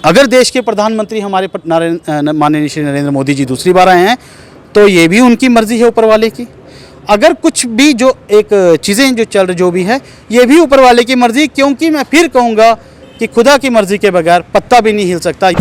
अगर देश के प्रधानमंत्री हमारे माननीय श्री नरेंद्र मोदी जी दूसरी बार आए हैं तो ये भी उनकी मर्जी है ऊपर वाले की। अगर कुछ भी जो एक चीज़ें जो चल रही जो भी है ये भी ऊपर वाले की मर्जी, क्योंकि मैं फिर कहूँगा कि खुदा की मर्जी के बगैर पत्ता भी नहीं हिल सकता।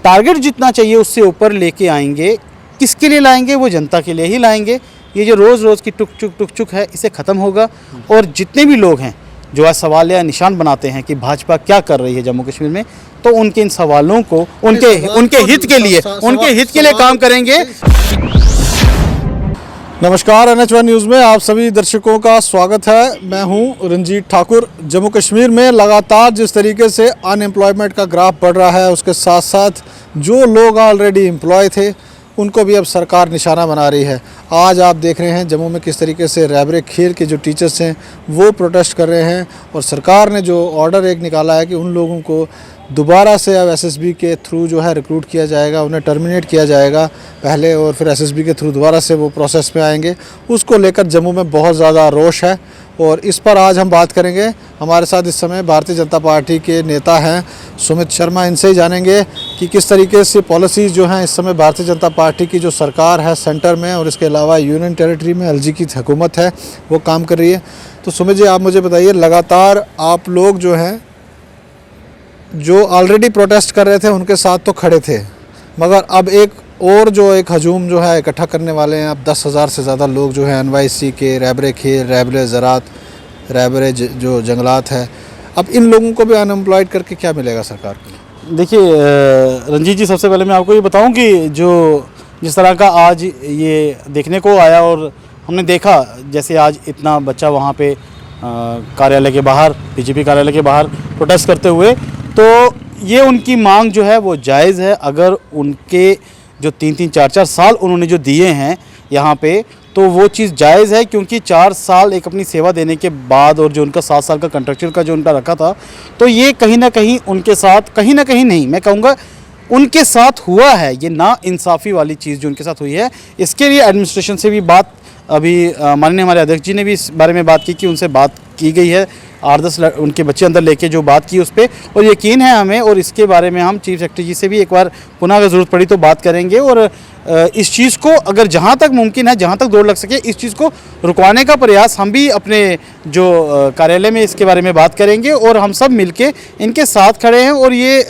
टारगेट जितना चाहिए उससे ऊपर लेके आएंगे। किसके लिए लाएंगे? वो जनता के लिए ही लाएंगे। ये जो रोज़ रोज़ की टुक चुक है इसे ख़त्म होगा। और जितने भी लोग हैं जो आज सवाल या निशान बनाते हैं कि भाजपा क्या कर रही है जम्मू कश्मीर में, तो उनके इन सवालों को उनके हित के लिए काम करेंगे। नमस्कार, NH1 न्यूज़ में आप सभी दर्शकों का स्वागत है। मैं हूं रंजीत ठाकुर। जम्मू कश्मीर में लगातार जिस तरीके से अनएम्प्लॉयमेंट का ग्राफ बढ़ रहा है, उसके साथ साथ जो लोग ऑलरेडी एम्प्लॉय थे उनको भी अब सरकार निशाना बना रही है। आज आप देख रहे हैं जम्मू में किस तरीके से रहबरे खेल के जो टीचर्स हैं वो प्रोटेस्ट कर रहे हैं, और सरकार ने जो ऑर्डर एक निकाला है कि उन लोगों को दोबारा से अब SSB के थ्रू जो है रिक्रूट किया जाएगा, उन्हें टर्मिनेट किया जाएगा पहले, और फिर SSB के थ्रू दोबारा से वो प्रोसेस में आएंगे। उसको लेकर जम्मू में बहुत ज़्यादा रोष है, और इस पर आज हम बात करेंगे। हमारे साथ इस समय भारतीय जनता पार्टी के नेता हैं सुमित शर्मा। इनसे ही जानेंगे कि किस तरीके से पॉलिसीज़ जो हैं इस समय भारतीय जनता पार्टी की जो सरकार है सेंटर में, और इसके अलावा यूनियन टेरिटरी में LG की हुकूमत है वो काम कर रही है। तो सुमित जी, आप मुझे बताइए, लगातार आप लोग जो हैं जो ऑलरेडी प्रोटेस्ट कर रहे थे उनके साथ तो खड़े थे, मगर अब एक हजूम जो है इकट्ठा करने वाले हैं। अब 10,000 से ज़्यादा लोग जो है NYC के रहबरे खेल, रहबरे ज़रात, रहबरे जो जंगलात है, अब इन लोगों को भी अनएम्प्लॉयड करके क्या मिलेगा सरकार को? देखिए रंजीत जी, सबसे पहले मैं आपको ये बताऊं कि जिस तरह का आज ये देखने को आया, और हमने देखा जैसे आज इतना बच्चा वहाँ पे कार्यालय के बाहर, BJP कार्यालय के बाहर प्रोटेस्ट करते हुए, तो ये उनकी मांग जो है वो जायज़ है। अगर उनके जो 3-3, 4-4 साल उन्होंने जो दिए हैं यहाँ पे, तो वो चीज़ जायज़ है, क्योंकि 4 साल एक अपनी सेवा देने के बाद और जो उनका 7 साल का कॉन्ट्रैक्चुअल का जो उनका रखा था, तो ये कहीं ना कहीं उनके साथ, कहीं ना कहीं नहीं, मैं कहूँगा उनके साथ हुआ है। ये ना इंसाफ़ी वाली चीज़ जो उनके साथ हुई है, इसके लिए एडमिनिस्ट्रेशन से भी बात, अभी माननीय हमारे अध्यक्ष जी ने भी इस बारे में बात की कि उनसे बात की गई है, 8-10 उनके बच्चे अंदर लेके जो बात की उस पर, और यकीन है हमें, और इसके बारे में हम चीफ सेक्रेटरी जी से भी एक बार पुनः अगर ज़रूरत पड़ी तो बात करेंगे। और इस चीज़ को अगर जहाँ तक मुमकिन है, जहाँ तक दौड़ लग सके, इस चीज़ को रुकवाने का प्रयास हम भी अपने जो कार्यालय में इसके बारे में बात करेंगे, और हम सब मिलके इनके साथ खड़े हैं। और ये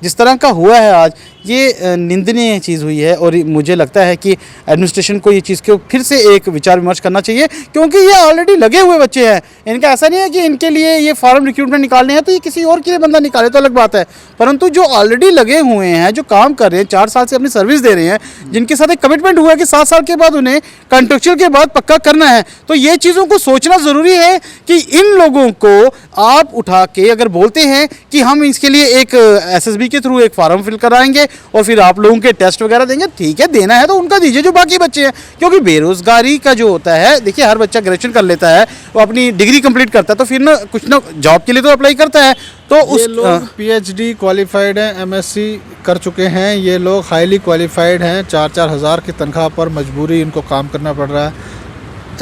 जिस तरह का हुआ है आज, ये निंदनीय चीज़ हुई है, और मुझे लगता है कि एडमिनिस्ट्रेशन को ये चीज़ को फिर से एक विचार विमर्श करना चाहिए, क्योंकि ये ऑलरेडी लगे हुए बच्चे हैं। इनका ऐसा नहीं है कि इनके लिए ये फॉर्म रिक्रूटमेंट निकालने हैं तो ये किसी और के लिए बंदा निकाले तो अलग बात है, परंतु जो ऑलरेडी लगे हुए हैं, जो काम कर रहे हैं, 4 साल से अपनी सर्विस दे रहे हैं, जिनके साथ एक कमिटमेंट हुआ है कि 7 साल के बाद उन्हें कॉन्ट्रैक्चुअल के बाद पक्का करना है, तो ये चीज़ों को सोचना ज़रूरी है कि इन लोगों को आप उठा के अगर बोलते हैं कि हम इसके लिए एक SSB के थ्रू एक फॉर्म फिल कराएंगे और फिर आप लोगों के टेस्ट वगैरह देंगे, ठीक है, देना है तो उनका दीजिए जो बाकी बच्चे हैं। क्योंकि बेरोज़गारी का जो होता है, देखिए हर बच्चा ग्रेजुएशन कर लेता है, वो अपनी डिग्री कंप्लीट करता है, तो फिर ना कुछ ना जॉब के लिए तो अप्लाई करता है। तो उस लोग PhD क्वालिफाइड हैं, MSc कर चुके हैं, ये लोग हाईली क्वालिफाइड हैं, 4-4 हज़ार की तनख्वाह पर मजबूरी इनको काम करना पड़ रहा है।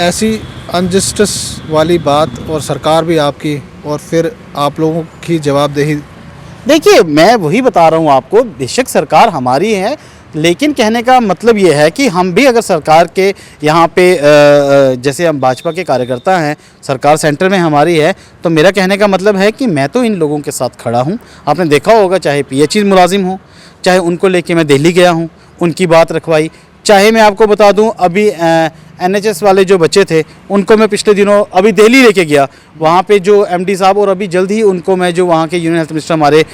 ऐसी अनजस्टिस वाली बात, और सरकार भी आपकी, और फिर आप लोगों की जवाबदेही। देखिए मैं वही बता रहा हूँ आपको, बेशक सरकार हमारी है, लेकिन कहने का मतलब ये है कि हम भी अगर सरकार के यहाँ पे जैसे हम भाजपा के कार्यकर्ता हैं, सरकार सेंटर में हमारी है, तो मेरा कहने का मतलब है कि मैं तो इन लोगों के साथ खड़ा हूँ। आपने देखा होगा, चाहे PhD मुलाजिम हो, चाहे उनको लेके मैं दिल्ली गया हूँ, उनकी बात रखवाई, चाहे मैं आपको बता दूं अभी NHS वाले जो बच्चे थे उनको मैं पिछले दिनों अभी दिल्ली लेके गया, वहाँ पे जो MD साहब, और अभी जल्द ही उनको मैं जो वहाँ के यूनियन हेल्थ मिनिस्टर हमारे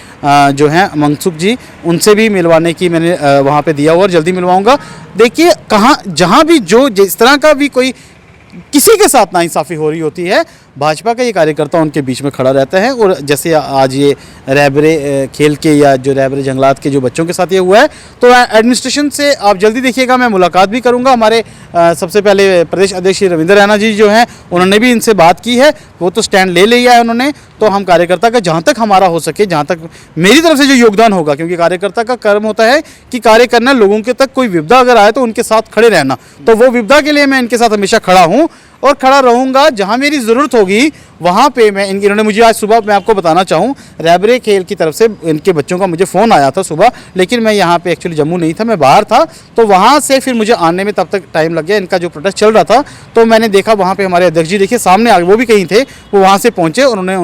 जो हैं मनसुख जी, उनसे भी मिलवाने की मैंने वहाँ पे दिया हुआ, और जल्दी मिलवाऊँगा। देखिए कहाँ जहाँ भी जो जिस तरह का भी कोई किसी के साथ नाइंसाफ़ी हो रही होती है, भाजपा का ये कार्यकर्ता उनके बीच में खड़ा रहता है। और जैसे आज ये रहबरे खेल के या जो रहबरे जंगलात के जो बच्चों के साथ ये हुआ है, तो एडमिनिस्ट्रेशन से आप जल्दी देखिएगा, मैं मुलाकात भी करूंगा। हमारे सबसे पहले प्रदेश अध्यक्ष रविंद्र रैना जी जो हैं, उन्होंने भी इनसे बात की है, वो तो स्टैंड ले लिया है उन्होंने। तो हम कार्यकर्ता का जहाँ तक हमारा हो सके, जहाँ तक मेरी तरफ से जो योगदान होगा, क्योंकि कार्यकर्ता का कर्म होता है कि कार्य करना, लोगों के तक कोई विपदा अगर आए तो उनके साथ खड़े रहना, तो वो विपदा के लिए मैं इनके साथ हमेशा खड़ा हूँ। और खड़ा रहूँगा। जहाँ मेरी ज़रूरत होगी वहाँ पे मैं इन्होंने मुझे आज सुबह, मैं आपको बताना चाहूँ, रैबरे खेल की तरफ से इनके बच्चों का मुझे फ़ोन आया था सुबह, लेकिन मैं यहाँ पे एक्चुअली जम्मू नहीं था, मैं बाहर था। तो वहाँ से फिर मुझे आने में तब तक टाइम लग गया, इनका जो प्रोटेस्ट चल रहा था। तो मैंने देखा वहाँ पे हमारे अध्यक्ष जी देखिए सामने आ गए, वो भी कहीं थे, वो वहाँ से पहुँचे और उन्होंने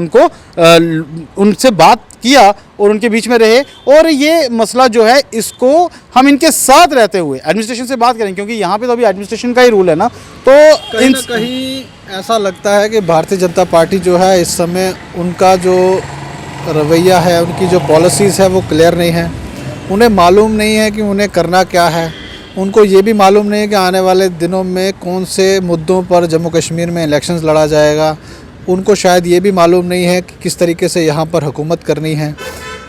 उनसे बात किया और उनके बीच में रहे। और ये मसला जो है इसको हम इनके साथ रहते हुए एडमिनिस्ट्रेशन से बात करें, क्योंकि यहाँ पे तो अभी एडमिनिस्ट्रेशन का ही रूल है ना। तो कहीं ना कहीं ऐसा लगता है कि भारतीय जनता पार्टी जो है इस समय उनका जो रवैया है, उनकी जो पॉलिसीज़ है वो क्लियर नहीं है। उन्हें मालूम नहीं है कि उन्हें करना क्या है। उनको ये भी मालूम नहीं है कि आने वाले दिनों में कौन से मुद्दों पर जम्मू कश्मीर में इलेक्शंस लड़ा जाएगा। उनको शायद ये भी मालूम नहीं है कि किस तरीके से यहाँ पर हुकूमत करनी है,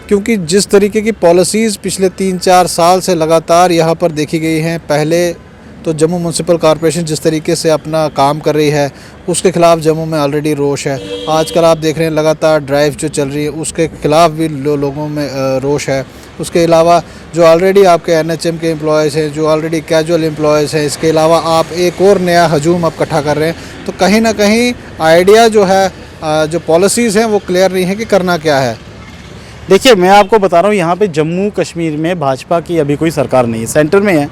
क्योंकि जिस तरीके की पॉलिसीज़ पिछले 3-4 साल से लगातार यहाँ पर देखी गई हैं। पहले तो जम्मू म्यूनसिपल कॉरपोरेशन जिस तरीके से अपना काम कर रही है उसके ख़िलाफ़ जम्मू में ऑलरेडी रोष है। आजकल आप देख रहे हैं लगातार ड्राइव जो चल रही है उसके ख़िलाफ़ भी लोगों में रोष है। उसके अलावा जो ऑलरेडी आपके NHM के एम्प्लॉयज़ हैं, जो ऑलरेडी कैजुअल एम्प्लॉयज़ हैं, इसके अलावा आप एक और नया हजूम आप इकट्ठा कर रहे हैं। तो कहीं ना कहीं आइडिया जो है, जो पॉलिसीज़ हैं वो क्लियर नहीं है कि करना क्या है। देखिए मैं आपको बता रहा हूँ, यहाँ पे जम्मू कश्मीर में भाजपा की अभी कोई सरकार नहीं है, सेंटर में है।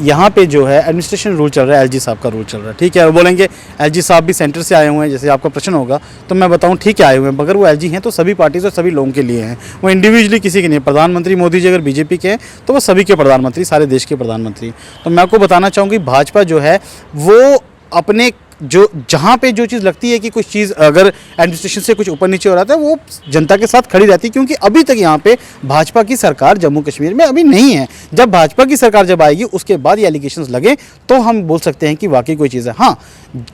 यहाँ पे जो है एडमिनिस्ट्रेशन रूल चल रहा है, LG साहब का रूल चल रहा है, ठीक है। और बोलेंगे LG साहब भी सेंटर से आए हुए हैं, जैसे आपका प्रश्न होगा तो मैं बताऊँ ठीक है आए हुए हैं, मगर वो LG हैं तो सभी पार्टीज और सभी लोगों के लिए हैं, वो इंडिविजुअली किसी के नहीं। प्रधानमंत्री मोदी जी अगर BJP के हैं तो वो सभी के प्रधानमंत्री, सारे देश के प्रधानमंत्री। तो मैं आपको बताना चाहूँगी भाजपा जो है वो अपने जो जहाँ पे जो चीज़ लगती है कि कुछ चीज़ अगर एडमिनिस्ट्रेशन से कुछ ऊपर नीचे हो रहा था वो जनता के साथ खड़ी रहती है, क्योंकि अभी तक यहाँ पे भाजपा की सरकार जम्मू कश्मीर में अभी नहीं है। जब भाजपा की सरकार जब आएगी उसके बाद ये एलिगेशंस लगे तो हम बोल सकते हैं कि वाकई कोई चीज़ है। हाँ,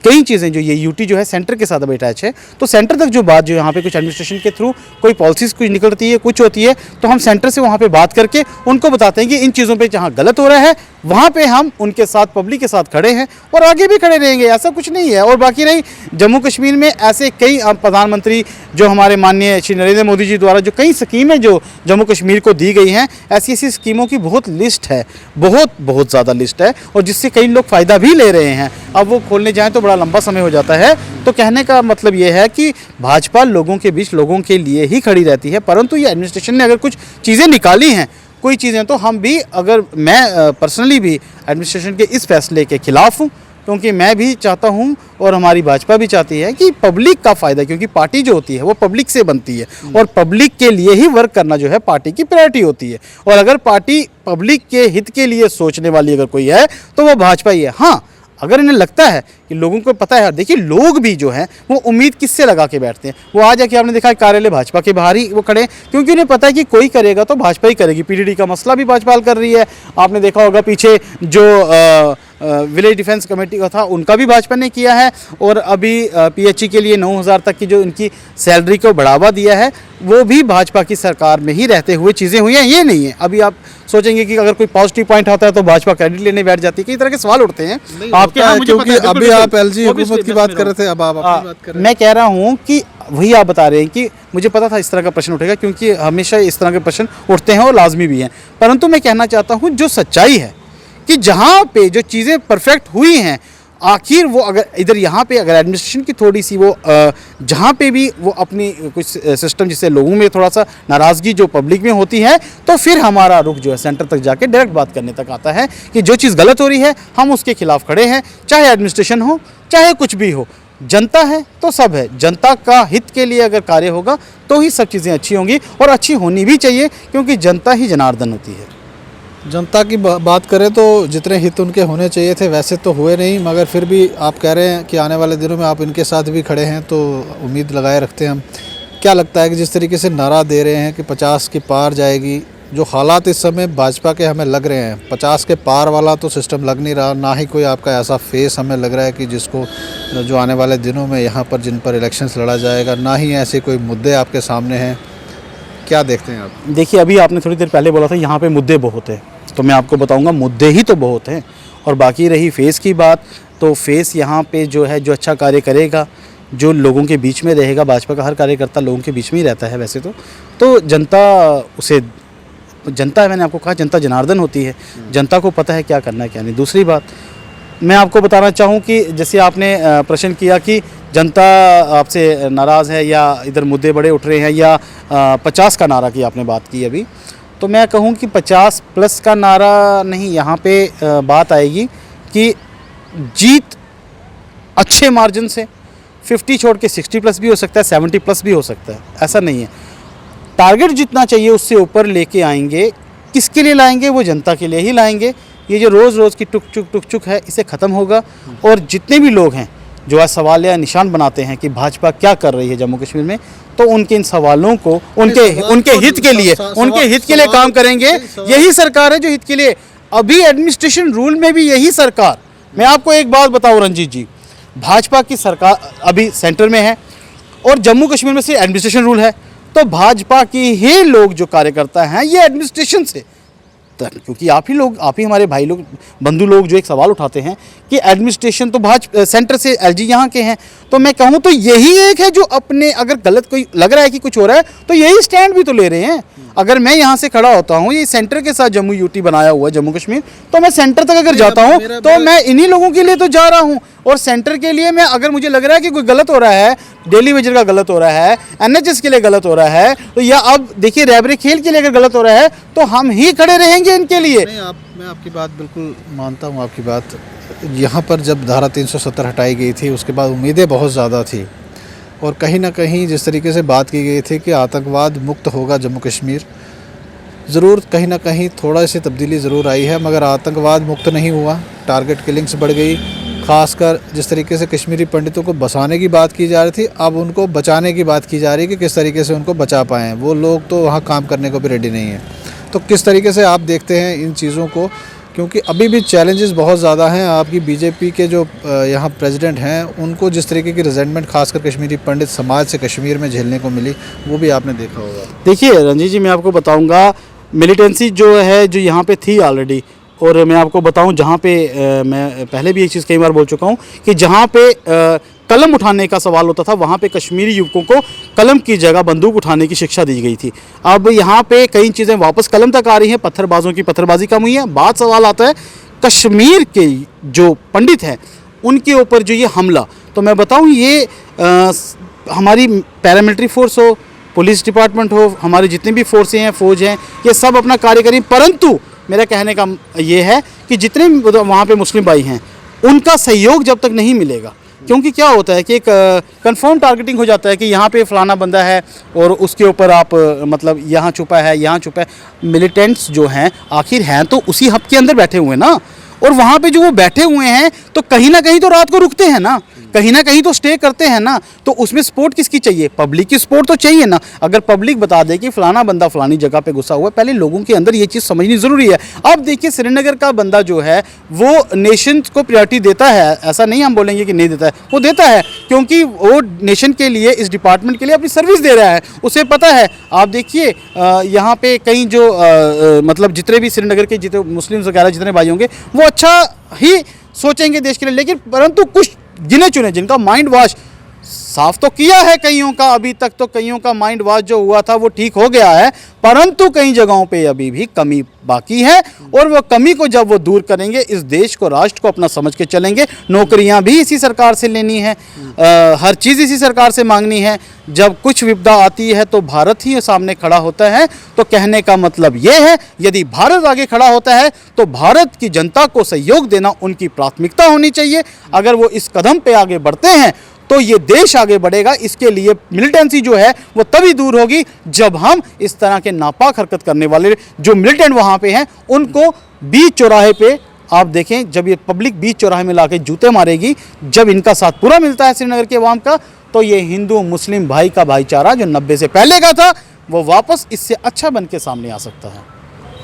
कई चीज़ें जो ये यूटी जो है सेंटर के साथ अब अटैच है, तो सेंटर तक जो बात जो यहाँ पे कुछ एडमिनिस्ट्रेशन के थ्रू कोई पॉलिसीज़ कुछ निकलती है, कुछ होती है, तो हम सेंटर से वहाँ पे बात करके उनको बताते हैं कि इन चीज़ों पे जहाँ गलत हो रहा है वहाँ पे हम उनके साथ, पब्लिक के साथ खड़े हैं और आगे भी खड़े रहेंगे, ऐसा कुछ नहीं है। और बाकी रही जम्मू कश्मीर में ऐसे कई प्रधानमंत्री जो हमारे माननीय श्री नरेंद्र मोदी जी द्वारा जो कई स्कीमें जो जम्मू कश्मीर को दी गई हैं, ऐसी ऐसी स्कीमों की बहुत लिस्ट है, बहुत ज़्यादा लिस्ट है, और जिससे कई लोग फ़ायदा भी ले रहे हैं। अब वो खोलने जाएँ तो बड़ा लंबा समय हो जाता है। तो कहने का मतलब ये है कि भाजपा लोगों के बीच लोगों के लिए ही खड़ी रहती है, परंतु ये एडमिनिस्ट्रेशन ने अगर कुछ चीज़ें निकाली हैं, कोई चीज़ें, तो हम भी, अगर मैं पर्सनली भी एडमिनिस्ट्रेशन के इस फैसले के खिलाफ हूँ, क्योंकि मैं भी चाहता हूँ और हमारी भाजपा भी चाहती है कि पब्लिक का फ़ायदा, क्योंकि पार्टी जो होती है वो पब्लिक से बनती है और पब्लिक के लिए ही वर्क करना जो है पार्टी की प्रायोरिटी होती है। और अगर पार्टी पब्लिक के हित के लिए सोचने वाली अगर कोई है तो वो भाजपा ही है। हाँ, अगर इन्हें लगता है कि लोगों को पता है, देखिए लोग भी जो हैं वो उम्मीद किससे लगा के बैठते हैं, वो आज जाके आपने देखा कार्यालय भाजपा के बाहर ही वो खड़े हैं, क्योंकि उन्हें पता है कि कोई करेगा तो भाजपा ही करेगी। PDD का मसला भी भाजपा हल कर रही है। आपने देखा होगा पीछे जो विलेज डिफेंस कमेटी का था उनका भी भाजपा ने किया है, और अभी PHE के लिए 9,000 तक की जो इनकी सैलरी को बढ़ावा दिया है वो भी भाजपा की सरकार में ही रहते हुए चीज़ें हुई हैं। ये नहीं है अभी आप सोचेंगे कि अगर कोई पॉजिटिव पॉइंट आता है तो भाजपा क्रेडिट लेने बैठ जाती है, कई तरह के सवाल उठते हैं आपके यहाँ। क्योंकि अभी आप LG हुकूमत की बात कर रहे थे, अब आप अपनी बात कर रहे हैं। मैं कह रहा हूँ कि वही आप बता रहे हैं कि मुझे पता था इस तरह का प्रश्न उठेगा, क्योंकि हमेशा इस तरह के प्रश्न उठते हैं और लाजमी भी हैं। परंतु मैं कहना चाहता हूँ जो सच्चाई है कि जहाँ पे जो चीज़ें परफेक्ट हुई हैं, आखिर वो अगर इधर यहाँ पे अगर एडमिनिस्ट्रेशन की थोड़ी सी वो जहाँ पे भी वो अपनी कुछ सिस्टम जिससे लोगों में थोड़ा सा नाराज़गी जो पब्लिक में होती है, तो फिर हमारा रुख जो है सेंटर तक जाके डायरेक्ट बात करने तक आता है कि जो चीज़ गलत हो रही है हम उसके खिलाफ खड़े हैं, चाहे एडमिनिस्ट्रेशन हो चाहे कुछ भी हो। जनता है तो सब है, जनता का हित के लिए अगर कार्य होगा तो ही सब चीज़ें अच्छी होंगी, और अच्छी होनी भी चाहिए, क्योंकि जनता ही जनार्दन होती है। जनता की बात करें तो जितने हित उनके होने चाहिए थे वैसे तो हुए नहीं, मगर फिर भी आप कह रहे हैं कि आने वाले दिनों में आप इनके साथ भी खड़े हैं, तो उम्मीद लगाए रखते हैं हम। क्या लगता है कि जिस तरीके से नारा दे रहे हैं कि 50 के पार जाएगी, जो हालात इस समय भाजपा के हमें लग रहे हैं, 50 के पार वाला तो सिस्टम लग नहीं रहा, ना ही कोई आपका ऐसा फेस हमें लग रहा है कि जिसको जो आने वाले दिनों में यहाँ पर जिन पर इलेक्शंस लड़ा जाएगा, ना ही ऐसे कोई मुद्दे आपके सामने हैं। क्या देखते हैं आप? देखिए अभी आपने थोड़ी देर पहले बोला था यहाँ पे मुद्दे बहुत हैं, तो मैं आपको बताऊंगा मुद्दे ही तो बहुत हैं। और बाकी रही फेस की बात, तो फेस यहाँ पे जो है जो अच्छा कार्य करेगा, जो लोगों के बीच में रहेगा, भाजपा का हर कार्यकर्ता लोगों के बीच में ही रहता है वैसे तो जनता उसे, जनता है, मैंने आपको कहा जनता जनार्दन होती है, जनता को पता है क्या करना है क्या नहीं। दूसरी बात, मैं आपको बताना चाहूँ कि जैसे आपने प्रश्न किया कि जनता आपसे नाराज़ है या इधर मुद्दे बड़े उठ रहे हैं या 50 का नारा की आपने बात की अभी, तो मैं कहूँ कि 50 प्लस का नारा नहीं, यहाँ पे बात आएगी कि जीत अच्छे मार्जिन से 50 छोड़ के 60 प्लस भी हो सकता है, 70 प्लस भी हो सकता है, ऐसा नहीं है। टारगेट जितना चाहिए उससे ऊपर लेके आएंगे। किसके लिए लाएंगे? वो जनता के लिए ही लाएंगे। ये जो रोज़ की टुक चुक है, इसे ख़त्म होगा। और जितने भी लोग हैं जो आज सवाल या निशान बनाते हैं कि भाजपा क्या कर रही है जम्मू कश्मीर में, तो उनके इन सवालों को उनके हित के लिए काम करेंगे। यही सरकार है जो हित के लिए, अभी एडमिनिस्ट्रेशन रूल में भी यही सरकार। मैं आपको एक बात बताऊं रंजीत जी, भाजपा की सरकार अभी सेंटर में है और जम्मू कश्मीर में से एडमिनिस्ट्रेशन रूल है, तो भाजपा की ही लोग जो कार्यकर्ता हैं ये एडमिनिस्ट्रेशन से, क्योंकि आप ही हमारे भाई लोग, बंधु लोग जो एक सवाल उठाते हैं कि एडमिनिस्ट्रेशन तो सेंटर से एलजी यहाँ के हैं, तो मैं कहूँ तो यही एक है जो अपने, अगर गलत कोई लग रहा है कि कुछ हो रहा है तो यही स्टैंड भी तो ले रहे हैं। अगर मैं यहाँ से खड़ा होता हूँ, ये सेंटर के साथ जम्मू यूटी बनाया हुआ है जम्मू कश्मीर, तो मैं सेंटर तक अगर जाता हूँ तो मैं इन्हीं लोगों के लिए तो जा रहा हूँ। और सेंटर के लिए मैं, अगर मुझे लग रहा है कि कोई गलत हो रहा है, डेली वेजर का गलत हो रहा है, एनएचएस के लिए गलत हो रहा है, तो या अब देखिए रैबरे खेल के लिए अगर गलत हो रहा है तो हम ही खड़े रहेंगे इनके लिए। मैं आपकी बात बिल्कुल मानता हूँ। आपकी बात, यहाँ पर जब धारा 370 हटाई गई थी उसके बाद उम्मीदें बहुत ज़्यादा थी और कहीं ना कहीं जिस तरीके से बात की गई थी कि आतंकवाद मुक्त होगा जम्मू कश्मीर, ज़रूर कहीं ना कहीं थोड़ा सी तब्दीली ज़रूर आई है, मगर आतंकवाद मुक्त नहीं हुआ। टारगेट किलिंग्स बढ़ गई, ख़ासकर जिस तरीके से कश्मीरी पंडितों को बसाने की बात की जा रही थी, अब उनको बचाने की बात की जा रही है कि किस तरीके से उनको बचा पाएँ। वो लोग तो वहाँ काम करने को भी रेडी नहीं है। तो किस तरीके से आप देखते हैं इन चीज़ों को, क्योंकि अभी भी चैलेंजेस बहुत ज़्यादा हैं। आपकी बीजेपी के जो यहाँ प्रेसिडेंट हैं, उनको जिस तरीके की रिजेंटमेंट खासकर कश्मीरी पंडित समाज से कश्मीर में झेलने को मिली, वो भी आपने देखा होगा। देखिए रंजीत जी, मैं आपको बताऊंगा, मिलिटेंसी जो है जो यहाँ पे थी ऑलरेडी, और मैं आपको बताऊं जहाँ पे मैं पहले भी एक चीज़ कई बार बोल चुका हूँ कि जहाँ पे कलम उठाने का सवाल होता था, वहाँ पे कश्मीरी युवकों को कलम की जगह बंदूक उठाने की शिक्षा दी गई थी। अब यहाँ पे कई चीज़ें वापस कलम तक आ रही हैं, पत्थरबाजों की पत्थरबाजी कम हुई है। बात सवाल आता है कश्मीर के जो पंडित हैं उनके ऊपर जो ये हमला, तो मैं बताऊँ ये हमारी पैरामिलिट्री फोर्स हो, पुलिस डिपार्टमेंट हो, हमारे जितने भी फोर्सें हैं, फौज हैं, ये सब अपना कार्य करें, परंतु मेरा कहने का ये है कि जितने वहाँ पे मुस्लिम भाई हैं उनका सहयोग जब तक नहीं मिलेगा, क्योंकि क्या होता है कि एक कंफर्म टारगेटिंग हो जाता है कि यहाँ पे फलाना बंदा है और उसके ऊपर आप मतलब यहाँ छुपा है, यहाँ छुपा है। मिलिटेंट्स जो हैं आखिर हैं तो उसी हब के अंदर बैठे हुए ना, और वहाँ पे जो वो बैठे हुए हैं तो कहीं ना कहीं तो रात को रुकते हैं ना, कहीं ना कहीं तो स्टे करते हैं ना, तो उसमें सपोर्ट किसकी चाहिए? पब्लिक की सपोर्ट तो चाहिए ना। अगर पब्लिक बता दे कि फलाना बंदा फलानी जगह पे घुसा हुआ है, पहले लोगों के अंदर ये चीज़ समझनी ज़रूरी है। अब देखिए श्रीनगर का बंदा जो है वो नेशन को प्रायोरिटी देता है, ऐसा नहीं हम बोलेंगे कि नहीं देता है, वो देता है, क्योंकि वो नेशन के लिए, इस डिपार्टमेंट के लिए अपनी सर्विस दे रहा है, उसे पता है। आप देखिए यहाँ पे कई जो मतलब जितने भी श्रीनगर के जितने मुस्लिम वगैरह जितने भाई होंगे वो अच्छा ही सोचेंगे देश के लिए, लेकिन परंतु कुछ गिने चुने जिनका माइंड वॉश साफ तो किया है कईयों का, अभी तक तो कईयों का माइंड वॉश जो हुआ था वो ठीक हो गया है, परंतु कई जगहों पे अभी भी कमी बाकी है, और वो कमी को जब वो दूर करेंगे, इस देश को, राष्ट्र को अपना समझ के चलेंगे। नौकरियां भी इसी सरकार से लेनी है, हर चीज़ इसी सरकार से मांगनी है। जब कुछ विपदा आती है तो भारत ही सामने खड़ा होता है। तो कहने का मतलब ये है, यदि भारत आगे खड़ा होता है तो भारत की जनता को सहयोग देना उनकी प्राथमिकता होनी चाहिए। अगर वो इस कदम पे आगे बढ़ते हैं तो ये देश आगे बढ़ेगा। इसके लिए मिलिटेंसी जो है वो तभी दूर होगी जब हम इस तरह के नापाक हरकत करने वाले जो मिलिटेंट वहाँ पे हैं उनको बीच चौराहे पे, आप देखें जब ये पब्लिक बीच चौराहे में लाके जूते मारेगी, जब इनका साथ पूरा मिलता है श्रीनगर के अवाम का, तो ये हिंदू मुस्लिम भाई का भाईचारा जो 90 से पहले का था वो वापस इससे अच्छा बन के सामने आ सकता है।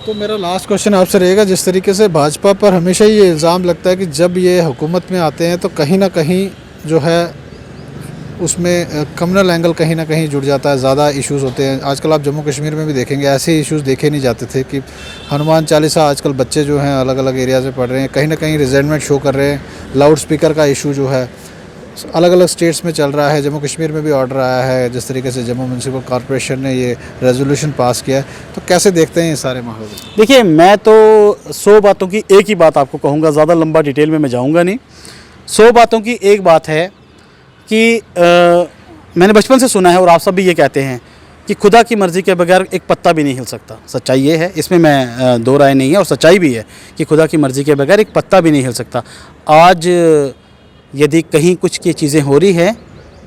तो मेरा लास्ट क्वेश्चन आपसे रहेगा, जिस तरीके से भाजपा पर हमेशा ये इल्ज़ाम लगता है कि जब ये हुकूमत में आते हैं तो कहीं ना कहीं जो है उसमें कम्युनल एंगल कहीं ना कहीं जुड़ जाता है, ज़्यादा इश्यूज़ होते हैं। आजकल आप जम्मू कश्मीर में भी देखेंगे ऐसे इश्यूज़ देखे नहीं जाते थे कि हनुमान चालीसा आजकल बच्चे जो हैं अलग अलग एरियाज़ में पढ़ रहे हैं, कहीं ना कहीं रिजेंटमेंट शो कर रहे हैं। लाउड स्पीकर का इशू जो है, अलग अलग स्टेट्स में चल रहा है, जम्मू कश्मीर में भी ऑर्डर आया है, जिस तरीके से जम्मू म्यूनसिपल कॉरपोरेशन ने ये रेजोल्यूशन पास किया है, तो कैसे देखते हैं ये सारे माहौल? देखिए, मैं तो 100 बातों की एक ही बात आपको कहूँगा, ज़्यादा लंबा डिटेल में मैं जाऊँगा नहीं। 100 बातों की एक बात है कि मैंने बचपन से सुना है और आप सब भी ये कहते हैं कि खुदा की मर्ज़ी के बगैर एक पत्ता भी नहीं हिल सकता। सच्चाई ये है, इसमें मैं दो राय नहीं है, और सच्चाई भी है कि खुदा की मर्ज़ी के बगैर एक पत्ता भी नहीं हिल सकता। आज यदि कहीं कुछ की चीज़ें हो रही है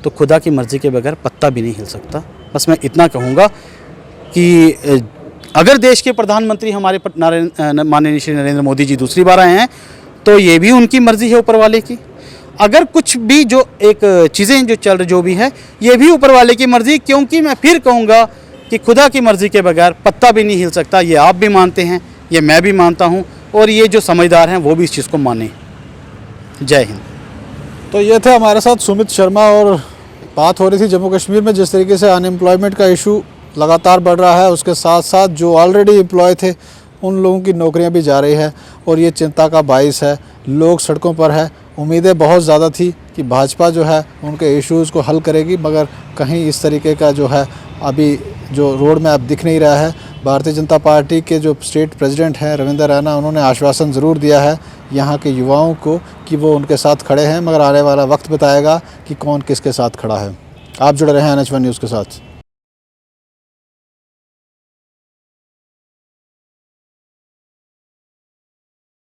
तो खुदा की मर्ज़ी के बगैर पत्ता भी नहीं हिल सकता। बस मैं इतना कहूँगा कि अगर देश के प्रधानमंत्री हमारे माननीय श्री नरेंद्र मोदी जी दूसरी बार आए हैं तो ये भी उनकी मर्ज़ी है ऊपर वाले की। अगर कुछ भी जो एक चीज़ें जो चल रही जो भी है, ये भी ऊपर वाले की मर्ज़ी, क्योंकि मैं फिर कहूँगा कि खुदा की मर्ज़ी के बगैर पत्ता भी नहीं हिल सकता। ये आप भी मानते हैं, ये मैं भी मानता हूँ, और ये जो समझदार हैं वो भी इस चीज़ को माने। जय हिंद। तो ये थे हमारे साथ सुमित शर्मा, और बात हो रही थी जम्मू कश्मीर में जिस तरीके से अनएम्प्लॉयमेंट का इशू लगातार बढ़ रहा है, उसके साथ साथ जो ऑलरेडी एम्प्लॉय थे उन लोगों की नौकरियां भी जा रही है, और ये चिंता का बाइस है। लोग सड़कों पर है। उम्मीदें बहुत ज़्यादा थी कि भाजपा जो है उनके इश्यूज़ को हल करेगी, मगर कहीं इस तरीके का जो है अभी जो रोड मैप दिख नहीं रहा है। भारतीय जनता पार्टी के जो स्टेट प्रेसिडेंट हैं रविंद्र रैना, उन्होंने आश्वासन ज़रूर दिया है यहाँ के युवाओं को कि वो उनके साथ खड़े हैं, मगर आने वाला वक्त बताएगा कि कौन किसके साथ खड़ा है। आप जुड़े रहें NH1 न्यूज़ के साथ।